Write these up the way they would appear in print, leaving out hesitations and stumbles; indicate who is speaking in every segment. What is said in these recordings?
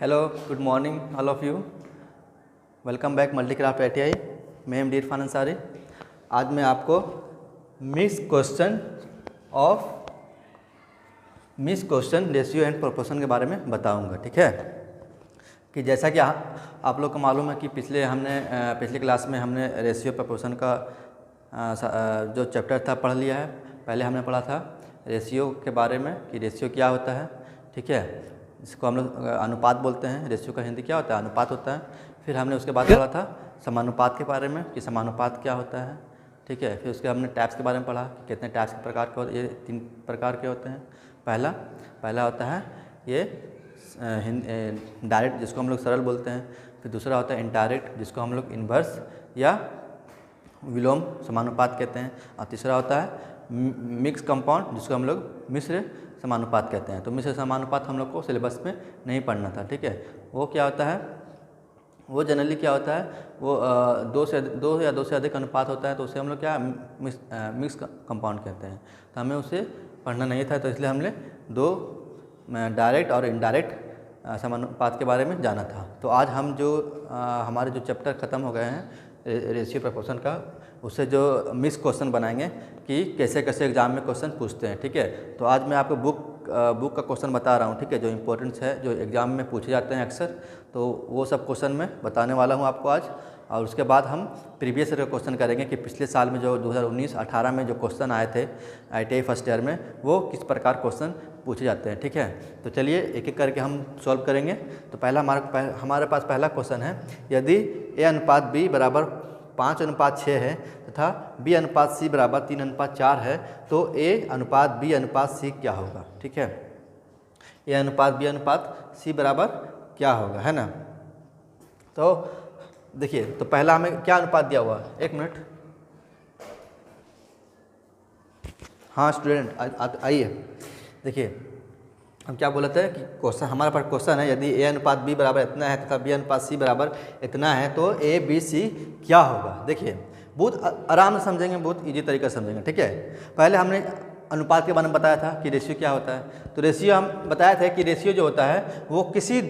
Speaker 1: Hello, good morning all of you. Welcome back multicraft ITI। मैं एम डी इरफान अंसारी। आज मैं आपको mix question ratio and proportion के बारे में बताऊंगा। ठीक है कि जैसा कि आप लोग को मालूम है कि पिछली क्लास में हमने रेशियो प्रोपोर्शन का जो चैप्टर था पढ़ लिया है। पहले हमने पढ़ा था रेशियो के बारे में कि रेशियो क्या होता है। ठीक है, इसको हम लोग अनुपात बोलते हैं। रेशियो का हिंदी क्या होता है? अनुपात होता है। फिर हमने उसके बाद पढ़ा था समानुपात के बारे में कि समानुपात क्या होता है। ठीक है, फिर उसके हमने टैप्स के बारे में पढ़ा कि कितने टैप्स के प्रकार के होते हैं। ये 3 प्रकार के होते हैं। पहला होता है ये डायरेक्ट, जिसको हम लोग सरल बोलते हैं। फिर दूसरा होता है इनडायरेक्ट, जिसको हम लोग इन्वर्स या विलोम समानुपात कहते हैं। और तीसरा होता है मिक्स कंपाउंड, जिसको हम लोग मिश्र समानुपात कहते हैं। तो मिश्र समानुपात हम लोग को सिलेबस में नहीं पढ़ना था। ठीक है, वो क्या होता है? वो जनरली क्या होता है, वो दो या दो से अधिक अनुपात होता है, तो उसे हम लोग क्या मिक्स कंपाउंड कहते हैं। तो हमें उसे पढ़ना नहीं था, तो इसलिए हमने 2 डायरेक्ट और इनडायरेक्ट समानुपात के बारे में जाना था। तो आज हम जो हमारे जो चैप्टर ख़त्म हो गए हैं रेशियो प्रोपोर्शन का, उससे जो मिक्स क्वेश्चन बनाएंगे कि कैसे कैसे एग्जाम में क्वेश्चन पूछते हैं। ठीक है, तो आज मैं आपको बुक का क्वेश्चन बता रहा हूँ। ठीक है, जो इम्पोर्टेंट्स है, जो एग्ज़ाम में पूछे जाते हैं अक्सर, तो वो सब क्वेश्चन मैं बताने वाला हूँ आपको आज। और उसके बाद हम प्रीवियस ईयर का क्वेश्चन करेंगे कि पिछले साल में जो 2019-18 में जो क्वेश्चन आए थे ITI फर्स्ट ईयर में, वो किस प्रकार क्वेश्चन पूछे जाते हैं। ठीक है, तो चलिए एक एक करके हम सॉल्व करेंगे। तो हमारे पास पहला क्वेश्चन है, यदि A अनुपात B बराबर 5:6 है तथा B अनुपात C बराबर 3:4 है, तो A अनुपात B अनुपात C क्या होगा? ठीक है, A अनुपात B अनुपात C बराबर क्या होगा, है ना। तो देखिए, तो पहला हमें क्या अनुपात दिया हुआ है? 1 मिनट। हाँ स्टूडेंट आइए। देखिए, हम क्या बोलते हैं कि क्वेश्चन, हमारे पास क्वेश्चन है, यदि A अनुपात B बराबर इतना है तथा B अनुपात C बराबर इतना है, तो A B C क्या होगा? देखिए, बहुत आराम से समझेंगे, बहुत इजी तरीके से समझेंगे। ठीक है, पहले हमने अनुपात के बारे में बताया था कि रेशियो क्या होता है। तो रेशियो हम बताया था कि रेशियो जो होता है वो किसी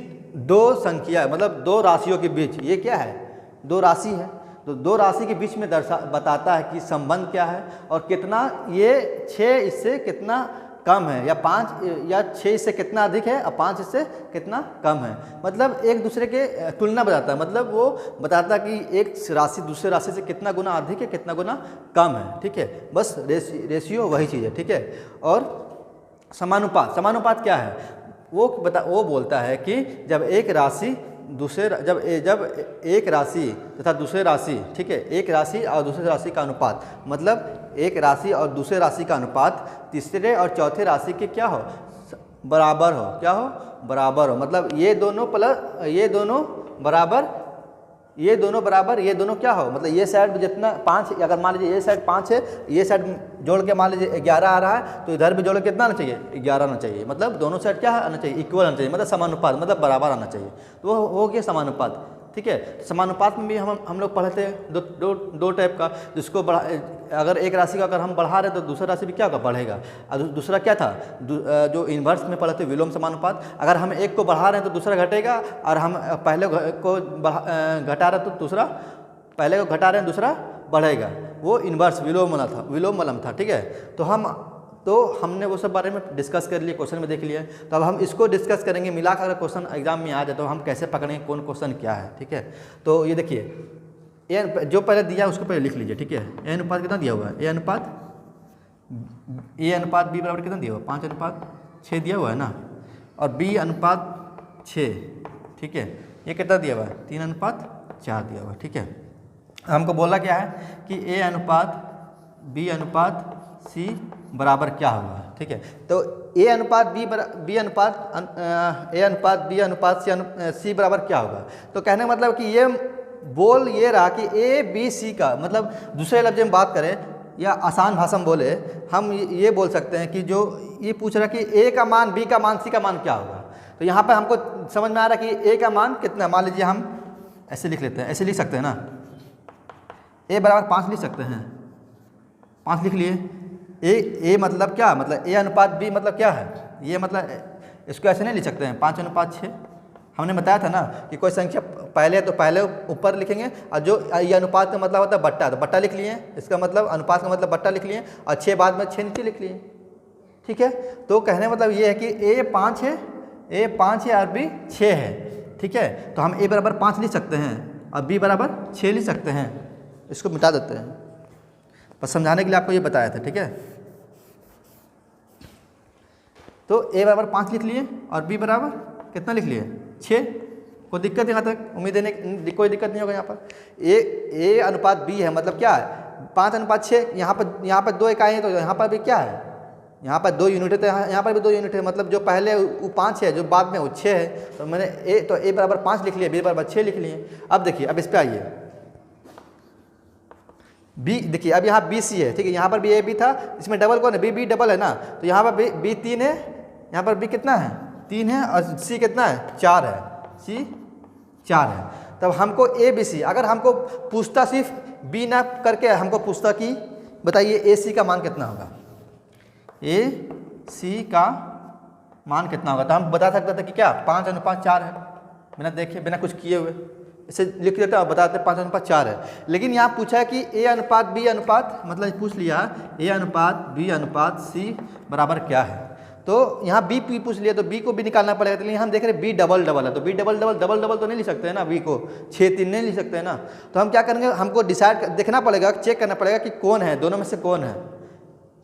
Speaker 1: 2 संख्या, मतलब 2 राशियों के बीच, ये क्या है? 2 राशि है, तो 2 राशि के बीच में बताता है कि संबंध क्या है और कितना ये 6 इससे कितना कम है, या 5 या 6 इससे कितना अधिक है और 5 इससे कितना कम है। मतलब एक दूसरे के तुलना बताता है, मतलब वो बताता है कि एक राशि दूसरे राशि से कितना गुना अधिक है, कितना गुना कम है। ठीक है, बस रेशियो वही चीज़ है। ठीक है, और समानुपात क्या है? वो बोलता है कि जब एक राशि तथा दूसरे राशि, ठीक है, एक राशि और दूसरे राशि का अनुपात, मतलब एक राशि और दूसरे राशि का अनुपात तीसरे और चौथे राशि के क्या हो? बराबर हो। क्या हो? बराबर हो। मतलब ये दोनों बराबर, ये दोनों क्या हो? मतलब ये साइड जितना 5, अगर मान लीजिए ये साइड 5 है, ये साइड जोड़ के मान लीजिए 11 आ रहा है, तो इधर भी जोड़ के कितना आना चाहिए? 11 आना चाहिए। मतलब दोनों साइड क्या आना चाहिए? इक्वल आना चाहिए, मतलब समानुपात, मतलब बराबर आना चाहिए। तो वो हो गया समानुपात। ठीक है, समानुपात में भी हम लोग पढ़े थे दो टाइप का, जिसको अगर एक राशि का अगर हम बढ़ा रहे तो दूसरा राशि भी क्या होगा? बढ़ेगा। और दूसरा क्या था? जो इन्वर्स में पढ़े थे विलोम समानुपात, अगर हम एक को बढ़ा रहे हैं तो दूसरा घटेगा, और हम पहले को घटा रहे तो दूसरा, पहले को घटा रहे हैं दूसरा बढ़ेगा। वो इन्वर्स विलोम वाला था। ठीक है, तो हमने वो सब बारे में डिस्कस कर लिए, क्वेश्चन में देख लिया। तो अब हम इसको डिस्कस करेंगे, मिलाकर अगर क्वेश्चन एग्जाम में आ जाए तो हम कैसे पकड़ेंगे कौन क्वेश्चन क्या है। ठीक है, तो ये देखिए, जो पहले दिया उसको पहले लिख लीजिए। ठीक है, A अनुपात कितना दिया हुआ है? A अनुपात B बराबर कितना दिया हुआ है? 5:6 दिया हुआ है ना, और B अनुपात 6। ठीक है, ये कितना दिया हुआ है? 3:4 दिया हुआ है। ठीक है, हमको बोला क्या है कि A अनुपात B अनुपात C बराबर क्या होगा? ठीक है, तो A अनुपात B अनुपात B अनुपात C बराबर क्या होगा? तो कहने का मतलब कि ये रहा कि A B C का, मतलब दूसरे लफ्ज़ में बात करें या आसान भाषा में बोले, हम ये बोल सकते हैं कि जो ये पूछ रहा है कि A का मान, B का मान, C का मान क्या होगा। तो यहाँ पर हमको समझ में आ रहा है कि A का मान कितना, मान लीजिए हम ऐसे लिख लेते हैं, ऐसे लिख सकते हैं ना, A बराबर 5 लिख सकते हैं। 5 लिख लिए। A मतलब क्या? मतलब A अनुपात B मतलब क्या है? ये मतलब इसको ऐसे नहीं लिख सकते हैं 5:6, हमने बताया था ना कि कोई संख्या पहले है तो पहले ऊपर लिखेंगे, और जो ये अनुपात का मतलब होता है बट्टा, तो बट्टा लिख लिए, इसका मतलब अनुपात का मतलब बट्टा लिख लिए, और 6 बाद में 6 नीचे लिख लिए। ठीक है, तो कहने मतलब ये है कि A 5 है, A 5 है और B 6 है। ठीक है, तो हम A बराबर 5 लिख सकते हैं और B बराबर 6 लिख सकते हैं। इसको मिटा देते हैं, बस समझाने के लिए आपको ये बताया था। ठीक है, तो A बराबर 5 लिख लिए और B बराबर कितना लिख लिए 6। कोई दिक्कत यहाँ तक? उम्मीद है कोई दिक्कत नहीं होगा। यहाँ पर A अनुपात B है, मतलब क्या है 5 अनुपात 6। यहाँ पर 2 इकाई है, तो यहाँ पर भी क्या है, यहाँ पर 2 यूनिट है, तो यहाँ पर भी 2 यूनिट है। मतलब जो पहले वो 5 है, जो बाद में वो 6 है। तो मैंने A बराबर 5 लिख लिया, B बराबर 6 लिख लिए। अब देखिए, अब इस पर आइए, B देखिए, अब यहाँ BC है। ठीक है, यहाँ पर भी AB था, इसमें डबल कौन है, B डबल है ना, तो यहाँ पर B 3 है, यहाँ पर B कितना है 3 है, और C कितना है 4 है, C 4 है। तब हमको ABC, अगर हमको पूछता सिर्फ B ना करके हमको पूछता कि बताइए AC का मान कितना होगा, AC का मान कितना होगा, तो हम बता सकते थे कि क्या 5 अनुपात 4 है, बिना देखे बिना कुछ किए हुए इसे लिख देते हैं और बताते 5 अनुपात 4 है। लेकिन यहाँ पूछा है कि A अनुपात B अनुपात, मतलब पूछ लिया A अनुपात B अनुपात C बराबर क्या है, तो यहाँ B पूछ लिया, तो B को भी निकालना पड़ेगा। तो हम देख रहे हैं B डबल डबल है, तो B double double double double तो नहीं लिख सकते हैं ना, B को 6 3 नहीं लिख सकते हैं ना। तो हम क्या करेंगे, हमको डिसाइड देखना पड़ेगा, चेक करना पड़ेगा कि कौन है, दोनों में से कौन है।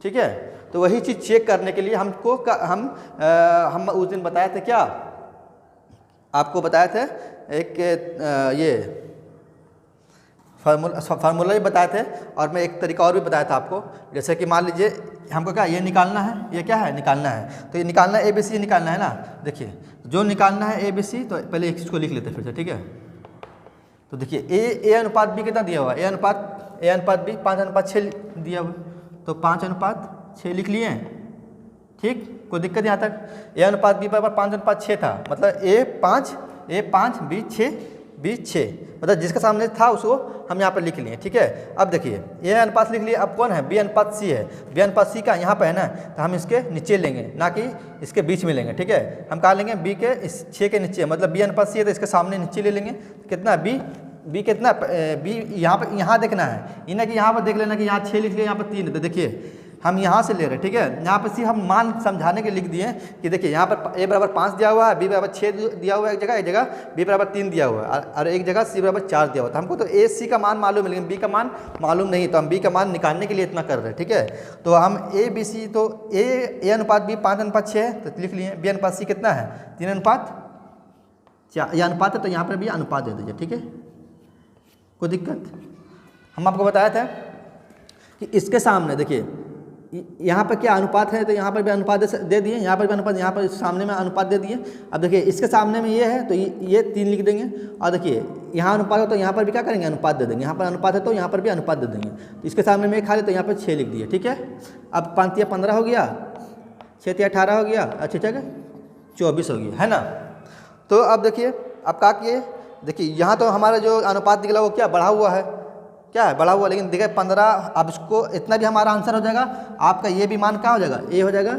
Speaker 1: ठीक है, तो वही चीज़ चेक करने के लिए हमको हम उस दिन बताए थे, क्या आपको बताए थे, एक ये फार्मूला भी बताए थे, और मैं एक तरीका और भी बताया था आपको। जैसे कि मान लीजिए हमको क्या ये निकालना है, ये क्या है निकालना है, तो ये निकालना है ABC निकालना है ना। देखिए जो निकालना है ABC, तो पहले एक चीज़ को लिख लेते हैं फिर से। ठीक है, तो देखिए A अनुपात B कितना दिया हुआ है, A अनुपात B 5 अनुपात 6 दिया हुआ, तो 5 अनुपात 6 लिख लिए। ठीक, कोई दिक्कत यहाँ तक? A अनुपात B बराबर 5 अनुपात 6 था, मतलब A 5 B 6, मतलब जिसका सामने था उसको हम यहाँ पर लिख लिए। ठीक है, अब देखिए A अनुपात लिख लिए, अब कौन है B अनुपात C है, B अनुपात C का यहाँ पर है ना, तो हम इसके नीचे लेंगे, ना कि इसके बीच में लेंगे। ठीक है, हम कहाँ लेंगे, B के इस 6 के नीचे, मतलब B अनुपात C है तो इसके सामने नीचे ले लेंगे। कितना B कितना, B यहाँ देखना है, ये ना कि यहाँ पर देख लेना कि यहाँ 6 लिख लिया, यहाँ पर 3 है, तो देखिए हम यहाँ से ले रहे हैं। ठीक है, यहाँ पर सिर्फ हम मान समझाने के लिख दिए कि देखिए यहाँ पर A बराबर 5 दिया हुआ है, B बराबर 6 दिया हुआ है एक जगह B बराबर 3 दिया हुआ है, और एक जगह C बराबर 4 दिया हुआ था। हमको तो AC का मान मालूम है, लेकिन B का मान मालूम नहीं, तो हम B का मान निकालने के लिए इतना कर रहे हैं। ठीक है, तो हम ABC, तो A अनुपात B 5 अनुपात 6 है, तो लिख लिए। B अनुपात C कितना है 3 अनुपात 4, यह अनुपात है, तो यहाँ पर भी अनुपात दे दीजिए। ठीक है, कोई दिक्कत? हम आपको बताया था कि इसके सामने देखिए यहाँ पर क्या अनुपात है, तो यहाँ पर भी अनुपात दे दिए, यहाँ पर भी अनुपात, यहाँ पर सामने में अनुपात दे दिए। अब देखिए इसके सामने में ये है, तो ये 3 लिख देंगे, और देखिए यहाँ अनुपात है तो यहाँ पर भी क्या करेंगे, अनुपात दे देंगे। यहाँ पर अनुपात है तो यहाँ पर भी अनुपात दे देंगे, तो इसके सामने में खा ले, तो यहाँ पर 6 लिख दिए। ठीक है, अब 5 या 15 हो गया, 6 या 18 हो गया, अच्छा 24 हो गया, है ना। तो अब देखिए, अब क्या किए, देखिए यहाँ तो हमारा जो अनुपात निकला वो क्या बढ़ा हुआ है, क्या है बढ़ा हुआ, लेकिन देखिए 15, अब इसको इतना भी हमारा आंसर हो जाएगा। आपका ये भी मान क्या हो जाएगा, A हो जाएगा,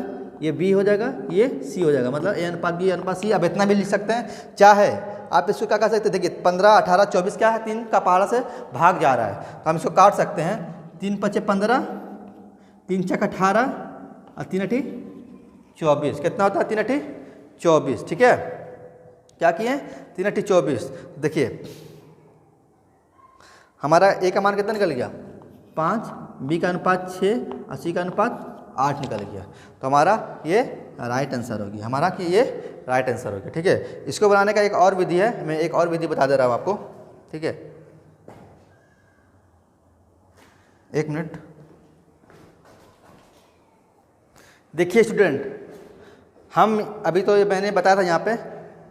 Speaker 1: ये B हो जाएगा, ये C हो जाएगा, मतलब A अनुपात B अनुपात C। अब इतना भी लिख सकते हैं, चाहे आप इसको क्या कर सकते हैं, देखिए 15 18 24 क्या है, 3 का पहाड़ा से भाग जा रहा है, तो हम इसको काट सकते हैं। 3 5 15, 3 6 18 और 3 8 24, कितना होता है 3 8 24। ठीक है, क्या किए 3 8 24। देखिए हमारा A का मान कितना निकल गया 5, B का अनुपात 6 और C का अनुपात 8 निकल गया, तो हमारा ये राइट आंसर हो गया, हमारा कि ये राइट आंसर हो गया। ठीक है, इसको बनाने का एक और विधि है, मैं एक और विधि बता दे रहा हूँ आपको। ठीक है, 1 मिनट। देखिए स्टूडेंट, हम अभी तो मैंने बताया था यहाँ पे,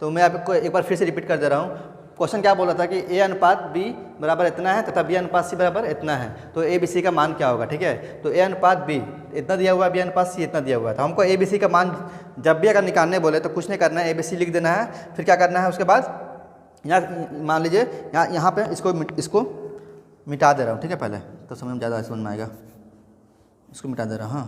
Speaker 1: तो मैं आपको एक बार फिर से रिपीट कर दे रहा हूँ। क्वेश्चन क्या बोला था कि A अनुपात B बराबर इतना है तथा B अनुपात C बराबर इतना है, तो ABC का मान क्या होगा। ठीक है, तो A अनुपात B इतना दिया हुआ है, B अनुपात C इतना दिया हुआ है, तो हमको ABC का मान जब भी अगर निकालने बोले तो कुछ नहीं करना है, ABC लिख देना है। फिर क्या करना है, उसके बाद यहाँ मान लीजिए यहाँ पे इसको मिटा दे रहा हूँ। ठीक है, पहले तो समझ में ज़्यादा समझ में आएगा, इसको मिटा दे रहा हूँ। हाँ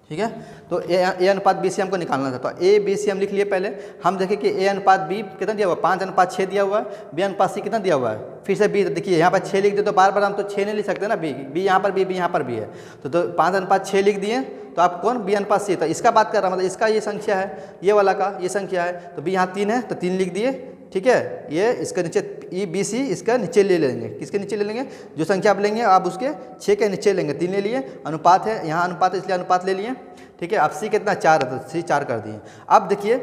Speaker 1: ठीक है। तो ए अनुपात बी सी हमको निकालना था, तो ए बी सी हम लिख लिए पहले। हम देखें कि ए अनुपात बी कितना दिया हुआ है, 5:6 दिया हुआ है। बी अनुपात सी कितना दिया हुआ है, फिर से बी, देखिए यहाँ पर 6 लिख दे तो बार बार हम तो 6 नहीं लिख सकते ना, बी यहाँ पर बी यहाँ पर भी है, तो 5:6 लिख दिए। तो आप कौन, बी अनुपात सी, तो इसका बात कर रहा मतलब इसका ये संख्या है, ये वाला का ये संख्या है, तो बी यहाँ 3 है तो 3 लिख दिए। ठीक है, ये इसके नीचे ई बी सी इसका नीचे ले लेंगे, किसके नीचे ले लेंगे, जो संख्या आप लेंगे आप उसके 6 के नीचे लेंगे, 3 ले लिए। अनुपात है, यहाँ अनुपात है इसलिए अनुपात ले लिए। ठीक है, अब सी कितना 4 है तो सी 4 कर दिए। अब देखिए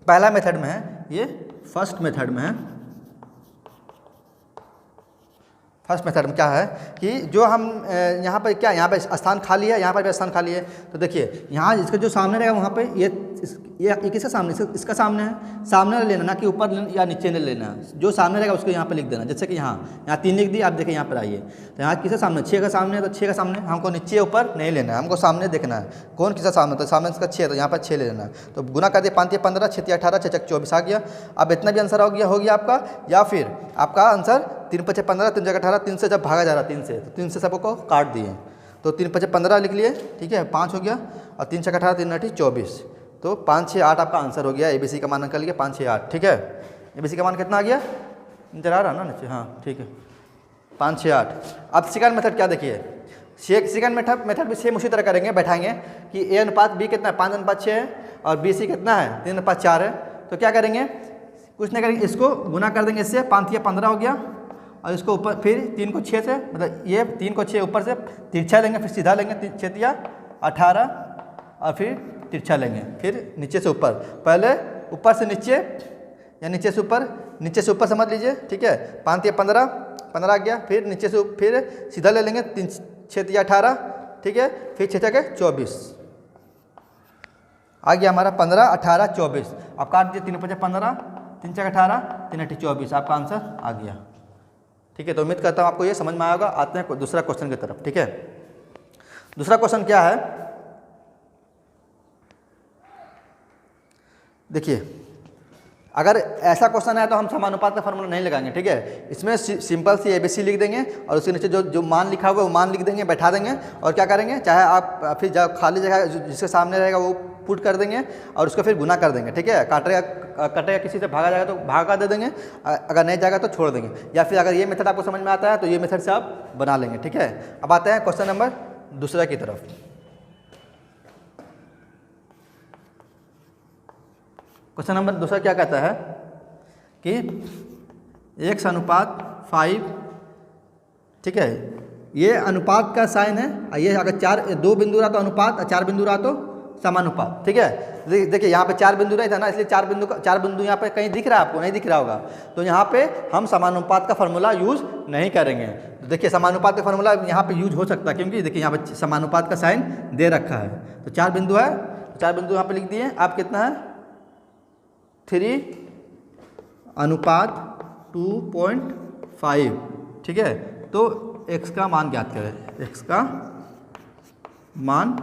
Speaker 1: पहला मेथड में है, ये फर्स्ट मेथड में है। फर्स्ट मेथड में क्या है कि जो हम यहाँ पर क्या, यहाँ पर स्थान खाली है, यहाँ पर भी स्थान खाली है, तो देखिए यहाँ इसका जो सामने रहेगा वहाँ पे ये किसका सामने, इसका सामने है, सामने लेना, ना कि ऊपर या नीचे नहीं लेना, जो सामने रहेगा उसको यहाँ पे लिख देना। जैसे कि यहाँ 3 लिख दिया, आप देखिए यहाँ पर आइए, तो यहाँ किसका सामने, 6 का सामने है, तो 6 का सामने हमको नीचे ऊपर नहीं लेना है, हमको सामने देखना है कौन किसका सामने, तो सामने इसका 6 है तो यहाँ पर 6 ले लेना है। तो गुना कर दिए, 5 × 15, 6 × 18, 6 × 24 आ गया। अब इतना भी आंसर हो गया आपका, या फिर आपका आंसर 3 × 5 = 15, 3 × 18, 3 से जब भागा जा रहा 3 से, तो 3 से सबको काट दिए, तो 3 × 5 = 15 लिख लिए। ठीक है, 5 हो गया, और 3 × 6 = 18, 3 × 8 = 24, तो 5, 6, 8 आपका आंसर हो गया। ABC का मान निकल गया 5, 6, 8। ठीक है, ABC का मान कितना आ गया, नजर आ रहा ना नीचे, हाँ ठीक है, 5, 6, 8। अब सेकंड मेथड क्या देखिए, सेकंड मेथड भी सेम उसी तरह करेंगे, बैठाएंगे कि ए अनुपात बी कितना है, 5:6 है, और BC कितना है, 3:4 है। तो क्या करेंगे, कुछ नहीं करेंगे, इसको गुना कर देंगे इससे, 5 × 15 हो गया, और इसको ऊपर फिर 3 को 6 से, मतलब ये 3 को 6 ऊपर से तिरछा लेंगे, फिर सीधा लेंगे, 6 × 18, और फिर तिरछा लेंगे, फिर नीचे से ऊपर, पहले ऊपर से नीचे या नीचे से ऊपर समझ लीजिए। ठीक है, 5 × 15 15 आ गया, फिर नीचे से फिर सीधा ले लेंगे, 6 × 18, ठीक है, फिर 6 × 24 आ गया हमारा, 15, 18, 24। अब काट दिए, 3 × 5 = 15, 3 × 6 = 18, 3 × 8 = 24, आपका आंसर आ गया। ठीक है, तो उम्मीद करता हूँ आपको ये समझ में आया होगा। आते हैं दूसरा क्वेश्चन की तरफ। ठीक है, दूसरा क्वेश्चन क्या है, देखिए अगर ऐसा क्वेश्चन है तो हम समानुपात का फार्मूला नहीं लगाएंगे। ठीक है, इसमें सिंपल सी ABC लिख देंगे, और उसके नीचे जो मान लिखा हुआ है वो मान लिख देंगे, बैठा देंगे, और क्या करेंगे, चाहे आप फिर जब खाली जगह जिसके सामने रहेगा वो पुट कर देंगे, और उसको फिर गुना कर देंगे। ठीक है, कटेगा किसी से भागा जाएगा तो भागा दे देंगे, अगर नहीं जाएगा तो छोड़ देंगे, या फिर अगर ये मेथड आपको समझ में आता है तो ये मेथड से आप बना लेंगे। ठीक है, अब आते हैं क्वेश्चन नंबर दूसरा की तरफ। क्वेश्चन नंबर दूसरा क्या कहता है कि x अनुपात 5, ठीक है, ये अनुपात का साइन है, ये अगर 2 बिंदु रहा तो अनुपात, और 4 बिंदु रहा तो समानुपात। ठीक है, देखिए यहाँ पे 4 बिंदु रहे थे ना, इसलिए 4 बिंदु यहाँ पे कहीं दिख रहा है आपको, नहीं दिख रहा होगा, तो यहाँ पे हम समानुपात का फार्मूला यूज़ नहीं करेंगे। तो देखिए समानुपात का फार्मूला यहाँ पे यूज हो सकता है, क्योंकि देखिए यहाँ पे समानुपात का साइन दे रखा है, तो 4 बिंदु है, 4 बिंदु यहाँ पे लिख दिए। आप कितना है, 3 अनुपात 2.5। ठीक है, तो x का मान ज्ञात करें, x का मान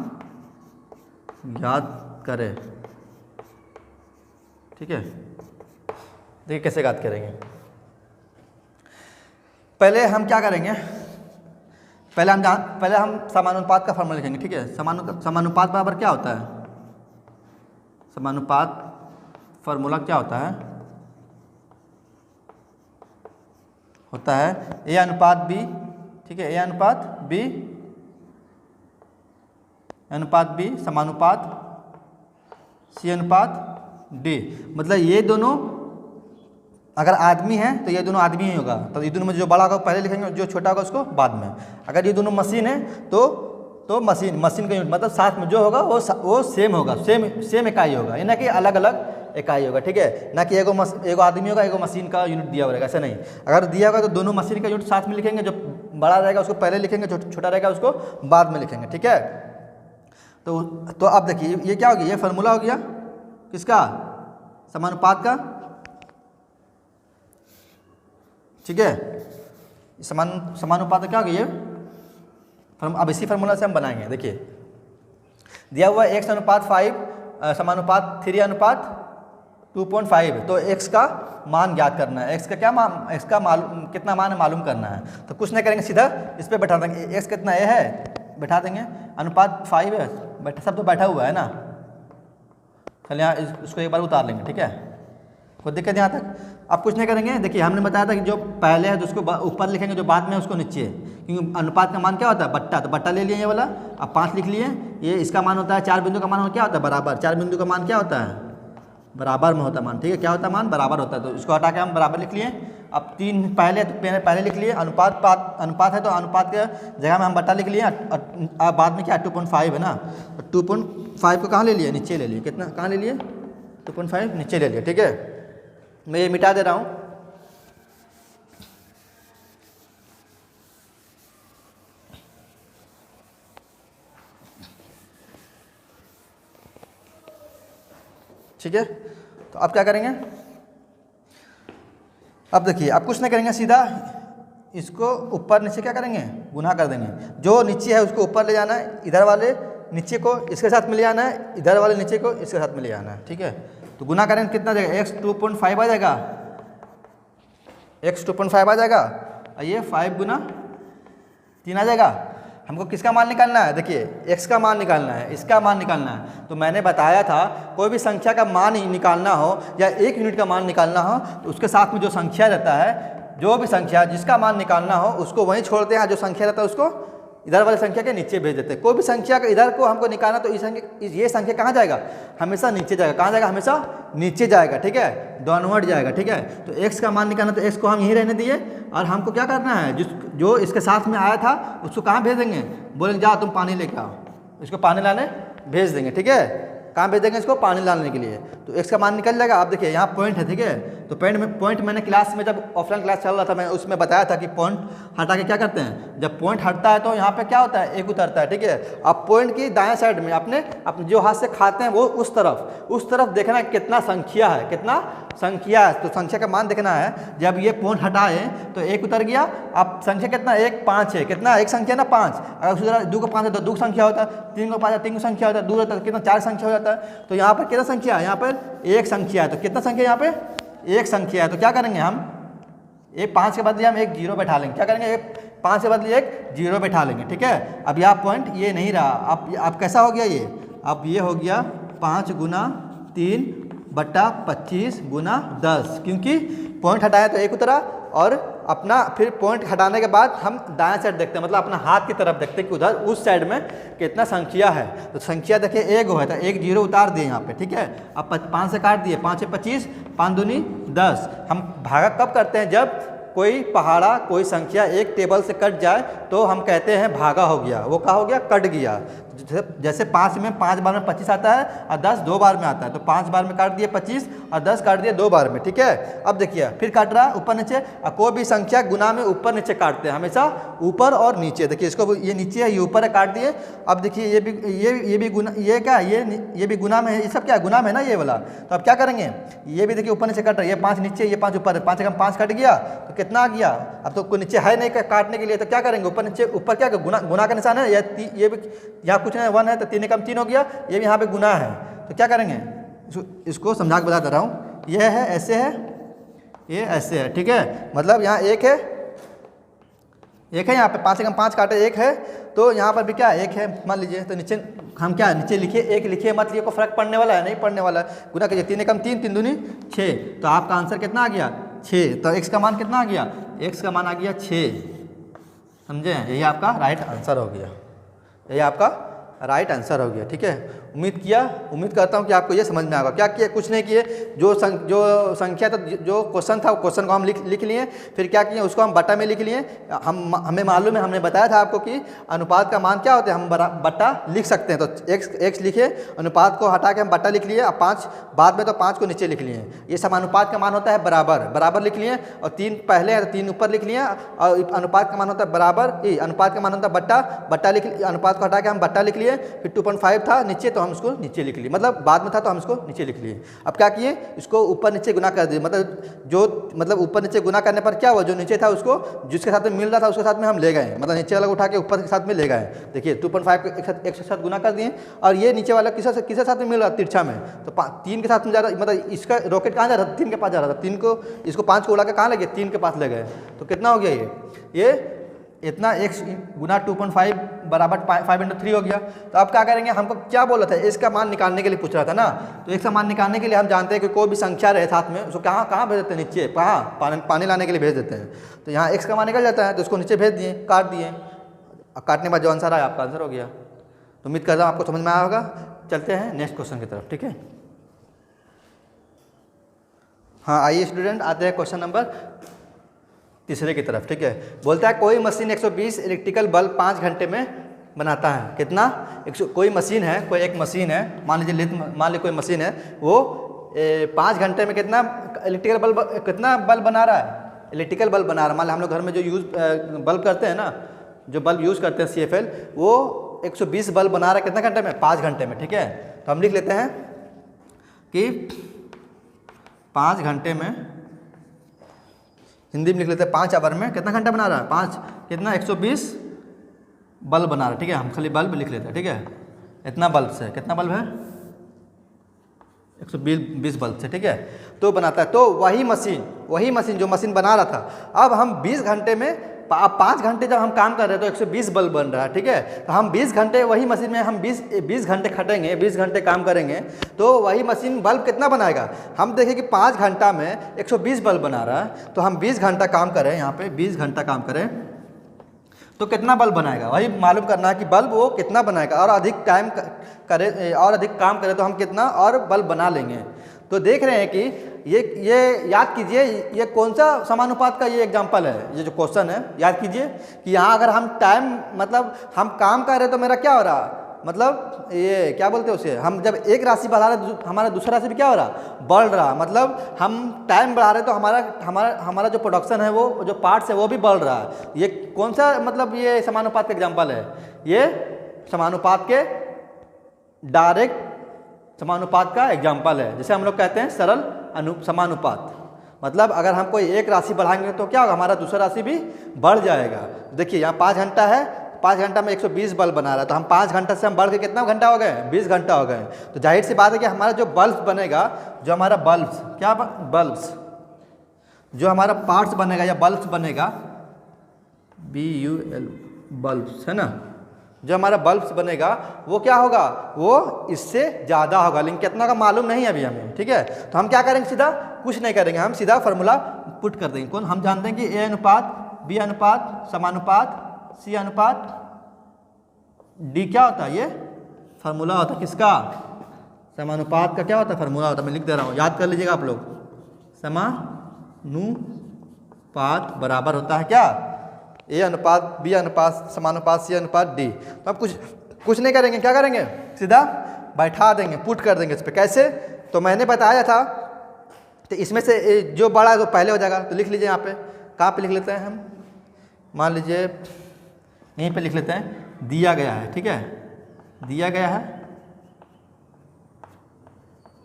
Speaker 1: ज्ञात करें। ठीक है, देखिए कैसे ज्ञात करेंगे। पहले हम क्या करेंगे, पहले हम समानुपात का फॉर्मूला लिखेंगे। ठीक है, समानुपात बराबर क्या होता है, समानुपात फॉर्मूला क्या होता है, A अनुपात B। ठीक है, A अनुपात B समानुपात C अनुपात D। मतलब ये दोनों अगर आदमी है तो ये दोनों आदमी ही होगा, तो ये दोनों में जो बड़ा होगा पहले लिखेंगे, जो छोटा होगा उसको बाद में। अगर ये दोनों मशीन है तो मशीन का यूनिट, मतलब साथ में जो होगा वो सेम होगा, सेम इकाई होगा, ये ना कि अलग अलग इकाई होगा। ठीक है, ना कि एगो आदमी होगा, एगो मशीन का यूनिट दिया रहेगा, ऐसा नहीं। अगर दिया होगा तो दोनों मशीन का यूनिट साथ में लिखेंगे, जो बड़ा रहेगा उसको पहले लिखेंगे, जो छोटा रहेगा उसको बाद में लिखेंगे। ठीक है, तो अब देखिए ये क्या हो गया, ये फार्मूला हो गया किसका, समानुपात का। ठीक है, समानुपात क्या हो गया, अब इसी फार्मूला से हम बनाएंगे। देखिए दिया हुआ x अनुपात 5 समानुपात 3 अनुपात 2.5, तो x का मान ज्ञात करना है। x का क्या मान, x का कितना मान है मालूम करना है। तो कुछ नहीं करेंगे, सीधा इस पर बैठा देंगे, x कितना a है बैठा देंगे, अनुपात 5 है बैठा सब तो बैठा हुआ है ना, चल यहाँ इसको एक बार उतार लेंगे, ठीक है, कोई दिक्कत यहाँ तक। अब कुछ नहीं करेंगे, देखिए हमने बताया था कि जो पहले है तो उसको ऊपर लिखेंगे, जो बाद में उसको नीचे, क्योंकि अनुपात का मान क्या होता है बट्टा, तो बट्टा ले लिए ये वाला। अब 5 लिख लिए, ये इसका मान होता है 4 बिंदु का मान क्या होता है बराबर, 4 बिंदु का मान क्या होता है बराबर में होता है मान, ठीक है, क्या होता है मान बराबर होता है, तो इसको हटा के हम बराबर लिख लिए। अब 3 पहले तो पहले लिख लिए, अनुपात है तो अनुपात के जगह में हम बट्टा लिख लिए, अब बाद में क्या 2.5 है ना, 2.5 को कहाँ ले लिए नीचे ले लिए, कितना कहाँ ले लिए 2.5 नीचे ले लिए, ठीक है। मैं ये मिटा दे रहा हूँ, ठीक है। तो अब क्या करेंगे, अब देखिए अब कुछ नहीं करेंगे, सीधा इसको ऊपर नीचे क्या करेंगे गुना कर देंगे, जो नीचे है उसको ऊपर ले जाना है, इधर वाले नीचे को इसके साथ में ले जाना है, इधर वाले नीचे को इसके साथ में ले जाना है, ठीक है। तो गुना करेंगे कितना जाएगा, x 2.5 आ जाएगा, x 2.5 आ जाएगा, और ये 5 गुना 3 आ जाएगा। हमको किसका मान निकालना है, देखिए x का मान निकालना है, इसका मान निकालना है। तो मैंने बताया था कोई भी संख्या का मान निकालना हो या 1 यूनिट का मान निकालना हो तो उसके साथ में जो संख्या रहता है, जो भी संख्या जिसका मान निकालना हो उसको वहीं छोड़ते हैं, जो संख्या रहता है उसको इधर वाले संख्या के नीचे भेज देते हैं। कोई भी संख्या का इधर को हमको निकालना तो ये संख्या कहाँ जाएगा, हमेशा नीचे जाएगा, कहाँ जाएगा हमेशा नीचे जाएगा, ठीक है, डाउनवर्ड जाएगा, ठीक है। तो x का मान निकालना तो x को हम यहीं रहने दिए, और हमको क्या करना है जो इसके साथ में आया था उसको कहाँ भेज देंगे, बोलेंगे जाओ तुम पानी लेके आओ, इसको पानी लाने भेज देंगे, ठीक है, कहाँ भेज देंगे इसको पानी लाने के लिए। तो x का मान निकल जाएगा। आप देखिए यहाँ पॉइंट है, ठीक है, तो पॉइंट मैंने क्लास में जब ऑफलाइन क्लास चल रहा था मैं उसमें बताया था कि पॉइंट हटा के क्या करते हैं, जब पॉइंट हटता है तो यहाँ पे क्या होता है 1 उतरता है, ठीक है। अब पॉइंट की दाएं साइड में अपने जो हाथ से खाते हैं वो उस तरफ देखना है कितना संख्या है, कितना संख्या है, तो संख्या का मान देखना है। जब ये पॉइंट हटाए तो 1 उतर गया, अब संख्या कितना 1 5 है, कितना एक संख्या ना 5, अगर 2 को 5 है तो 2 संख्या होता है, 3 को 5 है 3 की संख्या होता है, 2 होता है कितना 4 संख्या हो जाता है। तो यहाँ पर कितना संख्या है, यहाँ पर 1 संख्या है, तो कितना संख्या यहाँ पे 1 संख्या है। तो क्या करेंगे हम, एक 5 के बदले हम 1 0 बैठा लेंगे, क्या करेंगे 5 के बदले 1 0 बैठा लेंगे, ठीक है। अब यहाँ पॉइंट ये नहीं रहा, अब कैसा हो गया ये, अब ये हो गया 5 गुना 3 बट्टा 25 गुना 10, क्योंकि पॉइंट हटाया तो 1 उतरा, और अपना फिर पॉइंट हटाने के बाद हम दाएं साइड देखते हैं, मतलब अपना हाथ की तरफ देखते हैं कि उधर उस साइड में कितना संख्या है। तो संख्या देखिए 1 है तो 1 0 उतार दिए यहाँ पे, ठीक है। अब 5 से काट दिए, 5 से 25, 5 दूनी 10। हम भागा कब करते हैं, जब कोई पहाड़ा कोई संख्या एक टेबल से कट जाए तो हम कहते हैं भागा हो गया, वो क्या हो गया कट गया। जैसे 5 में 5 बार में 25 आता है और 10 2 बार में आता है, तो 5 बार में काट दिए 25 और 10 काट दिए 2 बार में, ठीक है। अब देखिए फिर काट रहा है ऊपर नीचे, और कोई भी संख्या गुना में ऊपर नीचे काटते हैं, हमेशा ऊपर और नीचे। देखिए इसको ये नीचे है ये ऊपर है, काट दिए। अब देखिए ये भी गुना, ये क्या ये भी गुना में है, ये सब क्या गुना में है ना ये वाला। तो अब क्या करेंगे, ये भी देखिए ऊपर नीचे कट रहा है, ये 5 नीचे ये 5 ऊपर है, 5 का 5 कट गया तो कितना आ गया। अब तो कोई नीचे है नहीं काटने के लिए, तो क्या करेंगे ऊपर नीचे, ऊपर क्या गुना का निशान है, ये भी यहाँ कुछ नहीं 1 है तो 3 कम 3 हो गया, ये भी यहाँ पे गुना है। तो क्या करेंगे, इसको समझा के बता दे रहा हूँ, ये है ऐसे है, ये ऐसे है, ठीक है। मतलब यहाँ 1 है यहाँ पे 5 से कम 5 काटे 1 है, तो यहाँ पर भी क्या 1 है मान लीजिए। तो नीचे हम क्या नीचे लिखिए 1 लिखिए मत, ये को फर्क पड़ने वाला है, नहीं पड़ने वाला है। गुना कीजिए 3 कम 3 3 दूनी 6, तो आपका आंसर कितना आ गया 6। तो x का मान कितना आ गया, x का मान आ गया 6, समझे। यही आपका राइट आंसर हो गया, यही आपका राइट आंसर हो गया, ठीक है। उम्मीद करता हूँ कि आपको ये समझ में आएगा। क्या किए, कुछ नहीं किए, जो संख्या था, जो क्वेश्चन था वो क्वेश्चन को हम लिख लिए, फिर क्या किए उसको हम बट्टा में लिख लिए। हमें मालूम है, हमने बताया था आपको कि अनुपात का मान क्या होता है, हम बट्टा लिख सकते हैं। तो x लिखे, अनुपात को हटा के हम बट्टा लिख लिए, अब 5 बाद में तो 5 को नीचे लिख लिए। ये सब अनुपात का मान होता है बराबर लिख लिए, और 3 पहले है तो 3 ऊपर लिख लिए, और अनुपात का मान होता है बराबर, अनुपात का मान होता है बट्टा लिख, अनुपात को हटा के हम बट्टा लिख लिए। फिर 2.5 था नीचे तो हम इसको नीचे लिख लिए, मतलब बाद में था तो हम इसको नीचे लिख लिए। अब क्या किए, इसको ऊपर नीचे गुना कर दिए, मतलब ऊपर नीचे गुना करने पर क्या हुआ, जो नीचे था उसको जिसके साथ में मिल रहा था उसके साथ में हम ले गए, मतलब नीचे वाला उठा के ऊपर के साथ में ले गए। देखिए 2.5 को एक साथ गुना कर दिए, और ये नीचे वाला किसके साथ में मिल रहा तिरछा में, तो 3 के साथ में जा रहा, मतलब इसका रॉकेट कहाँ जा रहा था 3 के पास जा रहा था। 3 को इसको 5 को उड़ा के कहाँ ले गए 3 के पास ले गए, तो कितना हो गया ये इतना x गुना 2.5 बराबर 5 × 3 हो गया। तो अब क्या करेंगे, हमको क्या बोला था, इसका मान निकालने के लिए पूछ रहा था ना। तो इसका मान निकालने के लिए हम जानते हैं कि कोई भी संख्या रहे साथ में उसको कहाँ भेज देते हैं, नीचे कहाँ पानी लाने के लिए भेज देते हैं। तो यहाँ x का मान निकल जाता है, तो उसको नीचे भेज दिए, काट दिए। काटने के बाद जो आंसर आया आपका आंसर हो गया। तो उम्मीद करता हूँ आपको समझ में आया होगा। चलते हैं नेक्स्ट क्वेश्चन की तरफ, ठीक है। हाँ आइए स्टूडेंट, आते हैं क्वेश्चन नंबर 3 की तरफ, ठीक है। बोलता है कोई मशीन 120 इलेक्ट्रिकल बल्ब 5 घंटे में बनाता है। कितना? कोई मशीन है, कोई एक मशीन है, मान लीजिए कोई मशीन है, वो 5 घंटे में कितना इलेक्ट्रिकल बल्ब बना रहा है, इलेक्ट्रिकल बल्ब बना रहा है। मान लीजिए हम लोग घर में जो बल्ब करते हैं ना, जो बल्ब यूज़ करते हैं CFL, वो 120 बल्ब बना रहा है कितना घंटे में? 5 घंटे में, ठीक है। तो हम लिख लेते हैं कि 5 घंटे में, हिंदी में लिख लेते हैं 5 आवर में कितना घंटा बना रहा है? 5 कितना 120 बल्ब बना रहा है, ठीक है। हम खाली बल्ब लिख लेते हैं, ठीक है। इतना बल्ब से, कितना बल्ब है? 120 बल्ब से, ठीक है। तो बनाता है। तो वही मशीन जो मशीन बना रहा था, अब हम 20 घंटे में, 5 घंटे जब हम काम कर रहे हैं तो 120 बल्ब बन रहा है, ठीक है। तो हम 20 घंटे वही मशीन में हम 20 घंटे खटेंगे, 20 घंटे काम करेंगे, तो वही मशीन बल्ब कितना बनाएगा? हम देखें कि 5 घंटा में 120 बल्ब बना रहा है, तो हम 20 घंटा काम करें, यहाँ पे 20 घंटा काम करें तो कितना बल्ब बनाएगा, वही मालूम करना है कि बल्ब वो कितना बनाएगा। और अधिक टाइम करे और अधिक काम करें तो हम कितना और बल्ब बना लेंगे। तो देख रहे हैं कि ये याद कीजिए, ये कौन सा समानुपात का ये एग्जांपल है, ये जो क्वेश्चन है, याद कीजिए कि यहाँ अगर हम टाइम मतलब हम काम कर रहे हैं तो मेरा क्या हो रहा, मतलब ये क्या बोलते हैं उसे, हम जब एक राशि बढ़ा रहे हमारा दूसरा राशि भी क्या हो रहा, बढ़ रहा। मतलब हम टाइम बढ़ा रहे तो हमारा जो प्रोडक्शन है, वो जो पार्ट्स है वो भी बढ़ रहा है। ये कौन सा मतलब ये समानुपात का एग्जाम्पल है? ये समानुपात के डायरेक्ट समानुपात का एग्जाम्पल है, जिसे हम लोग कहते हैं सरल समानुपात। मतलब अगर हम कोई एक राशि बढ़ाएंगे तो क्या होगा, हमारा दूसरा राशि भी बढ़ जाएगा। देखिए यहाँ 5 घंटा है, 5 घंटा में 120 बल्ब बना रहा है, तो हम 5 घंटा से हम बढ़ के कितना घंटा हो गए? 20 घंटा हो गए। तो जाहिर सी बात है कि हमारा जो बल्ब बनेगा, जो हमारा जो हमारा पार्ट्स बनेगा या बल्ब्स बनेगा, BUL बल्ब्स है ना, जो हमारा बल्ब्स बनेगा वो क्या होगा, वो इससे ज़्यादा होगा, लेकिन कितना का मालूम नहीं है अभी हमें, ठीक है। तो हम क्या करेंगे, सीधा कुछ नहीं करेंगे, हम सीधा फार्मूला पुट कर देंगे। कौन? हम जानते हैं कि A अनुपात B अनुपात समानुपात C अनुपात D क्या होता है, ये फार्मूला होता है किसका? समानुपात का क्या होता है? फार्मूला होता है। मैं लिख दे रहा हूँ, याद कर लीजिएगा आप लोग। समानुपात बराबर होता है क्या? A अनुपात B अनुपात समानुपात C अनुपात D। तो अब कुछ नहीं करेंगे, क्या करेंगे, सीधा बैठा देंगे, पुट कर देंगे इस पर। कैसे? तो मैंने बताया था, तो इसमें से जो बड़ा है वो पहले हो जाएगा। तो लिख लीजिए यहाँ पे, कहाँ पे लिख लेते हैं हम, मान लीजिए यहीं पे लिख लेते हैं, दिया गया है, ठीक है। दिया गया है,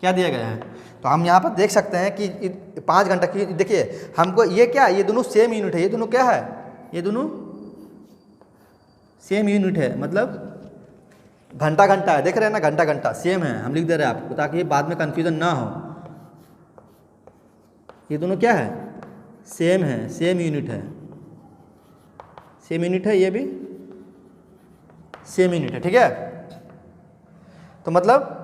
Speaker 1: क्या दिया गया है? तो हम यहाँ पर देख सकते हैं कि 5 घंटा की, देखिए हमको ये क्या, ये दोनों सेम यूनिट है, ये दोनों क्या है, ये दोनों सेम यूनिट है, मतलब घंटा है, देख रहे हैं ना, घंटा सेम है। हम लिख दे रहे हैं आपको ताकि बाद में कंफ्यूजन ना हो। ये दोनों क्या है, सेम है, सेम यूनिट है, सेम यूनिट है, ये भी सेम यूनिट है, ठीक है। तो मतलब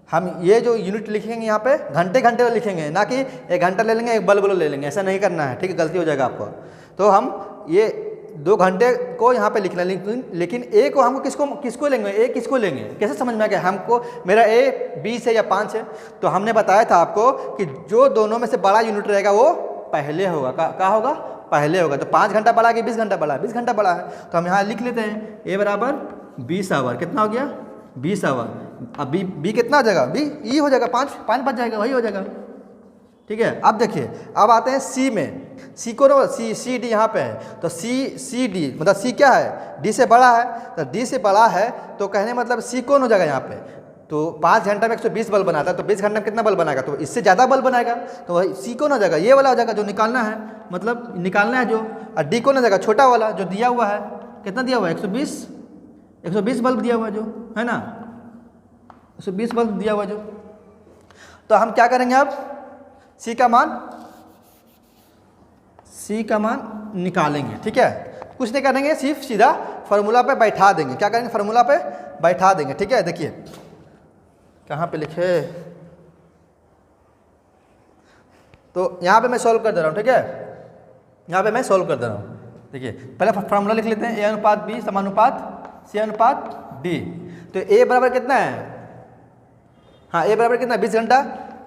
Speaker 1: हम ये जो यूनिट लिखेंगे यहाँ पे घंटे लिखेंगे, ना कि 1 घंटा ले लेंगे 1 बल्ब ले लेंगे, ऐसा नहीं करना है, ठीक है, गलती हो जाएगा आपको। तो हम ये 2 घंटे को यहाँ पे लिखना, लेकिन ए को हमको किसको लेंगे, ए किसको लेंगे, कैसे समझ में आ गया हमको? मेरा ए 20 है या 5 है, तो हमने बताया था आपको कि जो दोनों में से बड़ा यूनिट रहेगा वो पहले होगा। क्या होगा? पहले होगा। तो 5 घंटा बड़ा कि 20 घंटा बड़ा? 20 घंटा बड़ा है, तो हम यहाँ लिख लेते हैं ए बराबर 20 आवर। कितना हो गया? 20 आवर। अब बी कितना हो जाएगा? बी ई हो जाएगा, 5 बच जाएगा, वही हो जाएगा, ठीक है। अब देखिए, अब आते हैं सी में। सी को ना, सी डी यहाँ पे है, तो सी डी मतलब सी क्या है, डी से बड़ा है, तो डी से बड़ा है तो कहने मतलब सी कौन हो जाएगा यहाँ पे। तो 5 घंटा में 120 बल्ब बनाता है, तो 20 घंटे में कितना बल्ब बनाएगा? तो इससे ज़्यादा बल्ब बनाएगा, तो वही सी कौन हो जाएगा, ये वाला हो जाएगा जो निकालना है, मतलब निकालना है जो। और डी कौन हो जाएगा? छोटा वाला जो दिया हुआ है, कितना दिया हुआ है? 120 बल्ब दिया हुआ है जो है ना, 120 बल्ब दिया हुआ जो। तो हम क्या करेंगे अब, सी का मान निकालेंगे, ठीक है। कुछ नहीं करेंगे, सिर्फ सीधा
Speaker 2: फार्मूला पे बैठा देंगे। क्या करेंगे? फार्मूला पे बैठा देंगे। ठीक है, देखिए कहाँ पे लिखे, तो यहाँ पे मैं सॉल्व कर दे रहा हूँ। ठीक है, यहाँ पे मैं सॉल्व कर दे रहा हूँ। देखिए पहले फार्मूला लिख लेते हैं, ए अनुपात बी समानुपात सी अनुपात डी। तो ए बराबर कितना है? हाँ, ए बराबर कितना? 20 घंटा।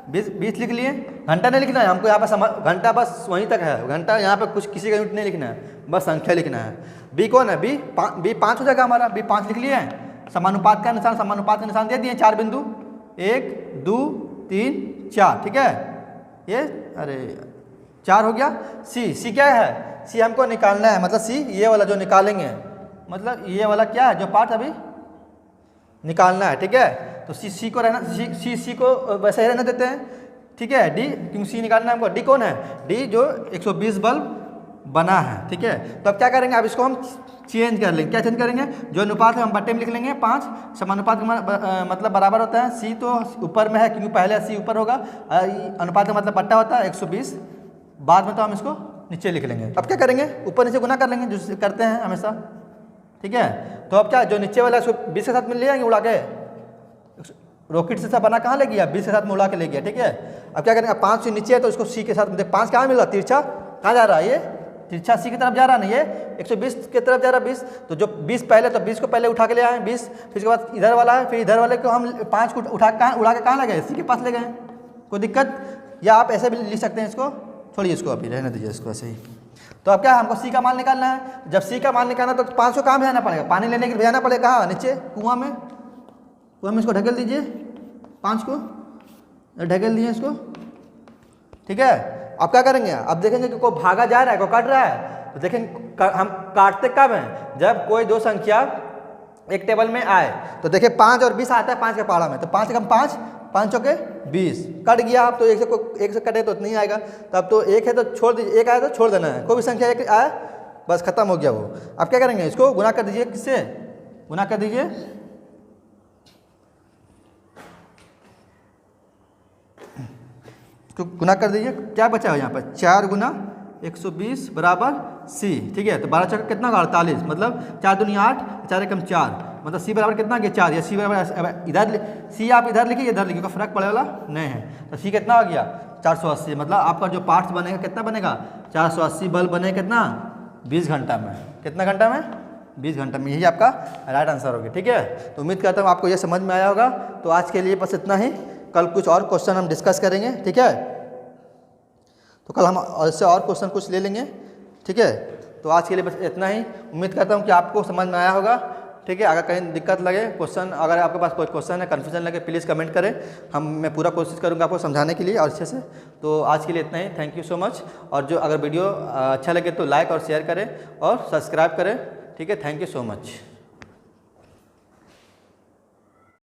Speaker 2: 20 लिख लिए। घंटा नहीं लिखना है हमको यहाँ पर, घंटा बस वहीं तक है। घंटा यहाँ पे कुछ किसी का यूनिट नहीं लिखना है, बस संख्या लिखना है। बी कौन है? बी 5 हो जाएगा हमारा। बी 5 लिख लिए हैं। समानुपात का निशान, समानुपात का निशान दे दिए 4 बिंदु, 1 2 3 4। ठीक है, ये अरे 4 हो गया। सी क्या है? सी हमको निकालना है, मतलब सी ये वाला जो निकालेंगे, मतलब ये वाला क्या है जो पार्ट अभी निकालना है। ठीक है, तो सी को रहना, सी को वैसे ही रहने देते हैं। ठीक है, डी क्योंकि सी निकालना है हमको। डी कौन है? डी जो 120 बल्ब बना है। ठीक है, तो अब क्या करेंगे? अब इसको हम चेंज कर लेंगे। क्या चेंज करेंगे? जो अनुपात है हम बट्टे में लिख लेंगे 5। समानुपात मतलब बराबर होता है, सी तो ऊपर में है क्योंकि पहले सी ऊपर होगा, अनुपात का मतलब बट्टा होता है 120। बाद में तो हम इसको नीचे लिख लेंगे। अब क्या करेंगे? ऊपर नीचे गुना कर लेंगे, जो करते हैं हमेशा। ठीक है, तो अब क्या, जो नीचे वाला इसको 20 के साथ में ले आएंगे उड़ा के, रॉकेट से बना कहाँ ले गया? 20 के साथ में उड़ा के ले गया। ठीक है, अब क्या करेंगे? 5 से नीचे है तो इसको सी के साथ में, 5 कहाँ मिल रहा? तिरछा कहाँ जा रहा है? ये तिरछा सी की तरफ जा रहा है ना, ये 120 की तरफ जा रहा है 20। तो जो 20 पहले, तो 20 को पहले उठा के ले आए 20, फिर उसके बाद इधर वाला है, फिर इधर वाले को हम 5 को उठा के उड़ा के कहाँ ले गए? सी के पास ले गए। कोई दिक्कत? या आप ऐसे भी लिख सकते हैं इसको, छोड़िए इसको, अभी रहने दीजिए इसको ऐसे ही। तो अब क्या है? हमको सी का मान निकालना है। जब सी का मान निकालना तो 5 को कहाँ भेजना पड़ेगा? पानी लेने के लिए भेजना पड़ेगा। कहाँ? नीचे कुआं में। कुआं में इसको ढकेल दीजिए, 5 को ढकेल दिए इसको। ठीक है, अब क्या करेंगे? अब देखेंगे कि कोई भागा जा रहा है, कोई काट रहा है, तो देखेंगे हम काटते कब हैं? जब कोई दो संख्या एक टेबल में आए। तो देखिए 5 और 20 आता है 5 के पहाड़ा में, तो 5 कम 5, 5 चौके 20 कट गया। अब तो एक से कटे तो नहीं आएगा, तब तो एक है तो छोड़ दीजिए, एक आया तो छोड़ देना है। कोई भी संख्या एक आया, बस खत्म हो गया वो। अब क्या करेंगे? इसको गुना कर दीजिए। किससे गुना कर दीजिए? इसको गुना कर दीजिए। क्या बचा है यहाँ पर? 4 गुना 120 बराबर सी। ठीक है, तो 12 चौके कितना होगा? 48। मतलब 4 दूनी 8, 4 एकम 4, मतलब सी बराबर कितना गया? 4। या सी बराबर इधर सी आप इधर लिखिए, इधर लिखिए, फर्क पड़े वाला नहीं है। तो सी कितना हो गया? 480। मतलब आपका जो पार्ट्स बनेगा कितना बनेगा? 480 बल्ब बने कितना? 20 घंटा में। कितना घंटा में? 20 घंटा में। यही आपका राइट आंसर होगा। ठीक है, तो उम्मीद करता हूँ आपको ये समझ में आया होगा। तो आज के लिए बस इतना ही। कल कुछ और क्वेश्चन हम डिस्कस करेंगे। ठीक है, तो कल हम ऐसे और क्वेश्चन कुछ ले लेंगे। ठीक है, तो आज के लिए बस इतना ही। उम्मीद करता हूँ कि आपको समझ में आया होगा। ठीक है, अगर कहीं दिक्कत लगे, क्वेश्चन अगर आपके पास कोई क्वेश्चन है, कन्फ्यूजन लगे, प्लीज़ कमेंट करें। मैं पूरा कोशिश करूँगा आपको समझाने के लिए और अच्छे से। तो आज के लिए इतना ही। Thank you so much. और जो अगर वीडियो अच्छा लगे तो लाइक और शेयर करें और सब्सक्राइब करें। ठीक है, थैंक यू सो मच।